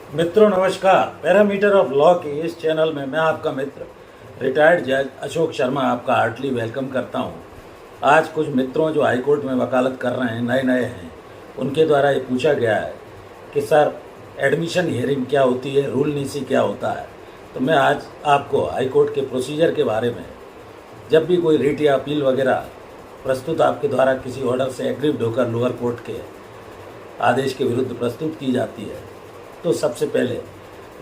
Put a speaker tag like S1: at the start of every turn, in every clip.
S1: मित्रों नमस्कार। Parameter of law के इस चैनल में मैं आपका मित्र रिटायर्ड जज अशोक शर्मा आपका हार्टली वेलकम करता हूं। आज कुछ मित्रों जो हाई कोर्ट में वकालत कर रहे हैं, नए हैं, उनके द्वारा ये पूछा गया है कि सर एडमिशन हियरिंग क्या होती है, रूल नीसी क्या होता है। तो मैं आज आपको हाई कोर्ट के प्रोसीजर के बारे में, जब भी कोई रिट या अपील वगैरह प्रस्तुत आपके द्वारा किसी ऑर्डर से एग्रीव्ड होकर लोअर कोर्ट के आदेश के विरुद्ध प्रस्तुत की जाती है, तो सबसे पहले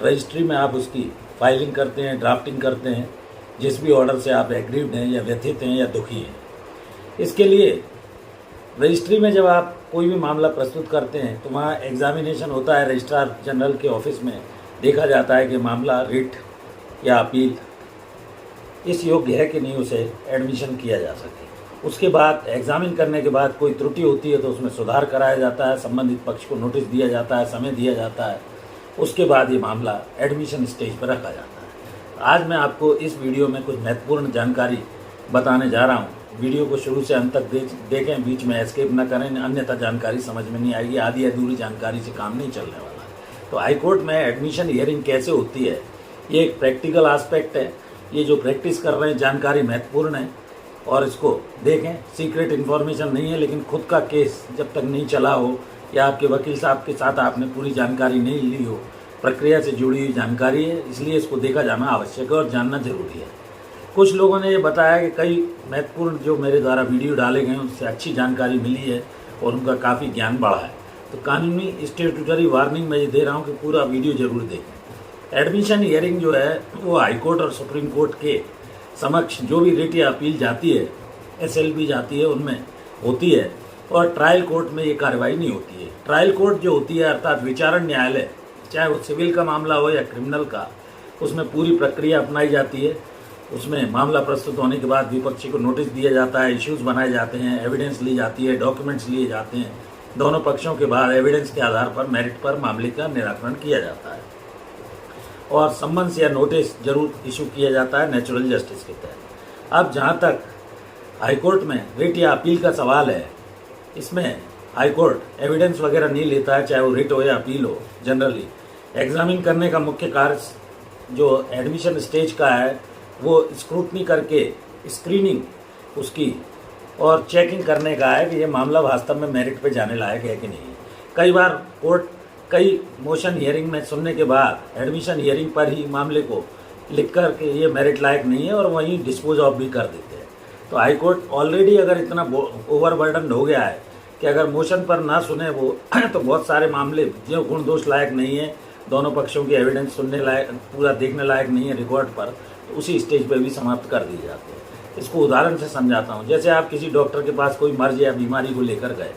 S1: रजिस्ट्री में आप उसकी फाइलिंग करते हैं, ड्राफ्टिंग करते हैं, जिस भी ऑर्डर से आप एग्रीव्ड हैं या व्यथित हैं या दुखी हैं। इसके लिए रजिस्ट्री में जब आप कोई भी मामला प्रस्तुत करते हैं तो वहाँ एग्जामिनेशन होता है। रजिस्ट्रार जनरल के ऑफिस में देखा जाता है कि मामला रिट या अपील इस योग्य है कि नहीं, उसे एडमिशन किया जा सके। उसके बाद एग्जामिन करने के बाद कोई त्रुटि होती है तो उसमें सुधार कराया जाता है, संबंधित पक्ष को नोटिस दिया जाता है, समय दिया जाता है। उसके बाद ये मामला एडमिशन स्टेज पर रखा जाता है। आज मैं आपको इस वीडियो में कुछ महत्वपूर्ण जानकारी बताने जा रहा हूँ। वीडियो को शुरू से अंत तक देखें, बीच में एस्केप न करें, अन्यथा जानकारी समझ में नहीं आएगी। आधी अधूरी जानकारी से काम नहीं चलने वाला। तो हाई कोर्ट में एडमिशन हियरिंग कैसे होती है, ये एक प्रैक्टिकल आस्पेक्ट है। ये जो प्रैक्टिस कर रहे हैं जानकारी महत्वपूर्ण है और इसको देखें। सीक्रेट इन्फॉर्मेशन नहीं है, लेकिन खुद का केस जब तक नहीं चला हो या आपके वकील साहब के साथ आपने पूरी जानकारी नहीं ली हो, प्रक्रिया से जुड़ी हुई जानकारी है, इसलिए इसको देखा जाना आवश्यक है और जानना जरूरी है। कुछ लोगों ने ये बताया कि कई महत्वपूर्ण जो मेरे द्वारा वीडियो डाले गए हैं उससे अच्छी जानकारी मिली है और उनका काफ़ी ज्ञान बढ़ा है। तो कानूनी स्टेट्यूटरी वार्निंग मैं ये दे रहा हूँ कि पूरा वीडियो जरूर देखें। एडमिशन हियरिंग जो है वो हाई कोर्ट और सुप्रीम कोर्ट के समक्ष जो भी रिट या अपील जाती है, SLP जाती है, उनमें होती है। और ट्रायल कोर्ट में ये कार्रवाई नहीं होती है। ट्रायल कोर्ट जो होती है अर्थात विचारण न्यायालय, चाहे वो सिविल का मामला हो या क्रिमिनल का, उसमें पूरी प्रक्रिया अपनाई जाती है। उसमें मामला प्रस्तुत होने के बाद विपक्षी को नोटिस दिया जाता है, इश्यूज बनाए जाते हैं, एविडेंस ली जाती है, डॉक्यूमेंट्स लिए जाते हैं। दोनों पक्षों के बाद एविडेंस के आधार पर मेरिट पर मामले का निराकरण किया जाता है और सम्मन्स या नोटिस जरूर इशू किया जाता है नेचुरल जस्टिस के तहत। अब जहाँ तक हाईकोर्ट में रिट या अपील का सवाल है, इसमें हाईकोर्ट एविडेंस वगैरह नहीं लेता है, चाहे वो रिट हो या अपील हो। जनरली एग्जामिन करने का मुख्य कार्य जो एडमिशन स्टेज का है वो स्क्रूटनी करके स्क्रीनिंग उसकी और चेकिंग करने का है कि ये मामला वास्तव में मेरिट पे जाने लायक है कि नहीं। कई बार कोर्ट कई मोशन हियरिंग में सुनने के बाद एडमिशन हियरिंग पर ही मामले को लिख कर के ये मेरिट लायक नहीं है और वहीं डिस्पोज ऑफ भी कर देते हैं। तो हाई कोर्ट ऑलरेडी अगर इतना ओवरबर्डन हो गया है कि अगर मोशन पर ना सुने वो तो बहुत सारे मामले जो गुण दोष लायक नहीं है, दोनों पक्षों की एविडेंस सुनने लायक, पूरा देखने लायक नहीं है रिकॉर्ड पर, तो उसी स्टेज पर भी समाप्त कर दिए जाते हैं। इसको उदाहरण से समझाता हूँ। जैसे आप किसी डॉक्टर के पास कोई मर्ज या बीमारी को लेकर गए,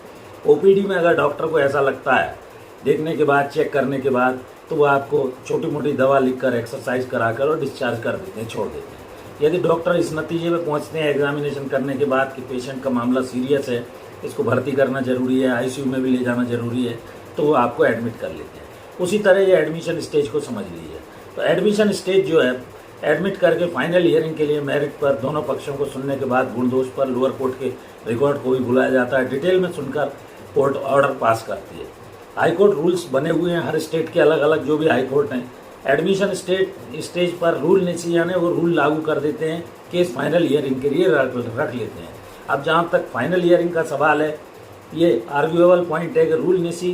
S1: OPD में अगर डॉक्टर को ऐसा लगता है देखने के बाद, चेक करने के बाद, तो वो आपको छोटी मोटी दवा लिखकर, एक्सरसाइज कराकर और डिस्चार्ज कर देते हैं, छोड़ देते हैं। यदि डॉक्टर इस नतीजे में पहुंचते हैं एग्जामिनेशन करने के बाद कि पेशेंट का मामला सीरियस है, इसको भर्ती करना जरूरी है, ICU में भी ले जाना जरूरी है, तो वो आपको एडमिट कर लेते हैं। उसी तरह ये एडमिशन स्टेज को समझ लीजिए। तो एडमिशन स्टेज जो है, एडमिट करके फाइनल हियरिंग के लिए मेरिट पर दोनों पक्षों को सुनने के बाद गुण दोष पर लोअर कोर्ट के रिकॉर्ड को भी बुलाया जाता है। डिटेल में सुनकर कोर्ट ऑर्डर पास करती है। हाई कोर्ट रूल्स बने हुए हैं हर स्टेट के अलग अलग, जो भी हाई कोर्ट हैं एडमिशन स्टेज पर रूल नीसी यानी वो रूल लागू कर देते हैं, केस फाइनल हियरिंग के लिए रख लेते हैं। अब जहाँ तक फाइनल हियरिंग का सवाल है, ये आर्ग्यूएबल पॉइंट है कि रूल नीसी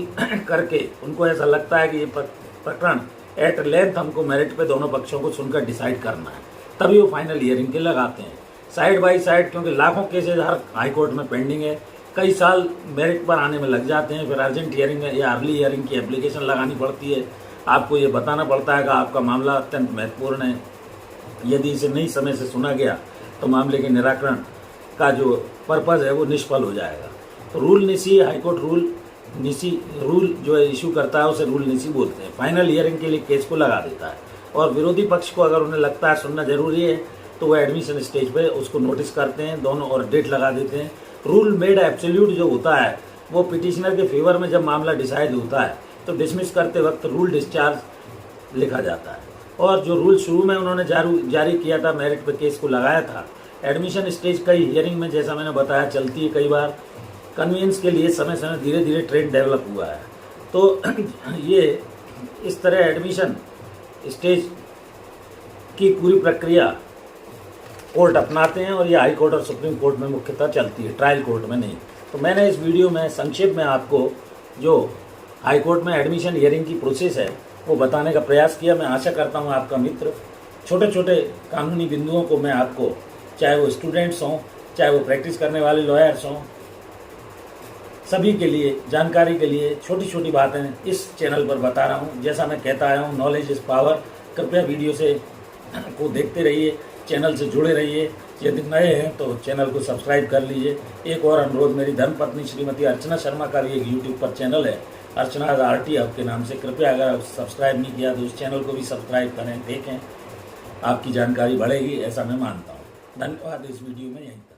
S1: करके उनको ऐसा लगता है कि ये प्रकरण एट लेंथ हमको मेरिट पे दोनों पक्षों को सुनकर डिसाइड करना है, तभी वो फाइनल हियरिंग के लगाते हैं। साइड बाई साइड, क्योंकि लाखों केसेज हर हाई कोर्ट में पेंडिंग है, कई साल मेरिट पर आने में लग जाते हैं। फिर अर्जेंट हियरिंग या अर्ली हियरिंग की एप्लीकेशन लगानी पड़ती है। आपको ये बताना पड़ता है कि आपका मामला अत्यंत महत्वपूर्ण है, यदि इसे नहीं समय से सुना गया तो मामले के निराकरण का जो पर्पज़ है वो निष्फल हो जाएगा। तो रूल नीसी, हाईकोर्ट रूल जो है इशू करता है उसे रूल नीसी बोलते हैं। फाइनल हियरिंग के लिए केस को लगा देता है और विरोधी पक्ष को अगर उन्हें लगता है सुनना जरूरी है तो वह एडमिशन स्टेज पे उसको नोटिस करते हैं दोनों और डेट लगा देते हैं। रूल मेड एब्सोल्यूट जो होता है वो पिटिशनर के फेवर में जब मामला डिसाइड होता है तो डिसमिस करते वक्त रूल डिस्चार्ज लिखा जाता है। और जो रूल शुरू में उन्होंने जारी किया था, मेरिट पे केस को लगाया था, एडमिशन स्टेज कई हियरिंग में जैसा मैंने बताया चलती है। कई बार कन्वीनियंस के लिए समय समय धीरे धीरे ट्रेंड डेवलप हुआ है। तो ये इस तरह एडमिशन स्टेज की पूरी प्रक्रिया कोर्ट अपनाते हैं और ये हाई कोर्ट और सुप्रीम कोर्ट में मुख्यतः चलती है, ट्रायल कोर्ट में नहीं। तो मैंने इस वीडियो में संक्षेप में आपको जो हाई कोर्ट में एडमिशन हियरिंग की प्रोसेस है वो बताने का प्रयास किया। मैं आशा करता हूँ आपका मित्र छोटे छोटे कानूनी बिंदुओं को मैं आपको, चाहे वो स्टूडेंट्स हों, चाहे वो प्रैक्टिस करने वाले लॉयर्स हों, सभी के लिए जानकारी के लिए छोटी छोटी बातें इस चैनल पर बता रहा हूँ। जैसा मैं कहता आया हूँ, नॉलेज इज़ पावर। कृपया वीडियो से को देखते रहिए, चैनल से जुड़े रहिए। यदि नए हैं तो चैनल को सब्सक्राइब कर लीजिए। एक और अनुरोध, मेरी धर्मपत्नी श्रीमती अर्चना शर्मा का भी एक यूट्यूब पर चैनल है, अर्चना आरटी आपके नाम से। कृपया अगर आप सब्सक्राइब नहीं किया तो उस चैनल को भी सब्सक्राइब करें, देखें, आपकी जानकारी बढ़ेगी ऐसा मैं मानता हूँ। धन्यवाद। इस वीडियो में यहीं तक।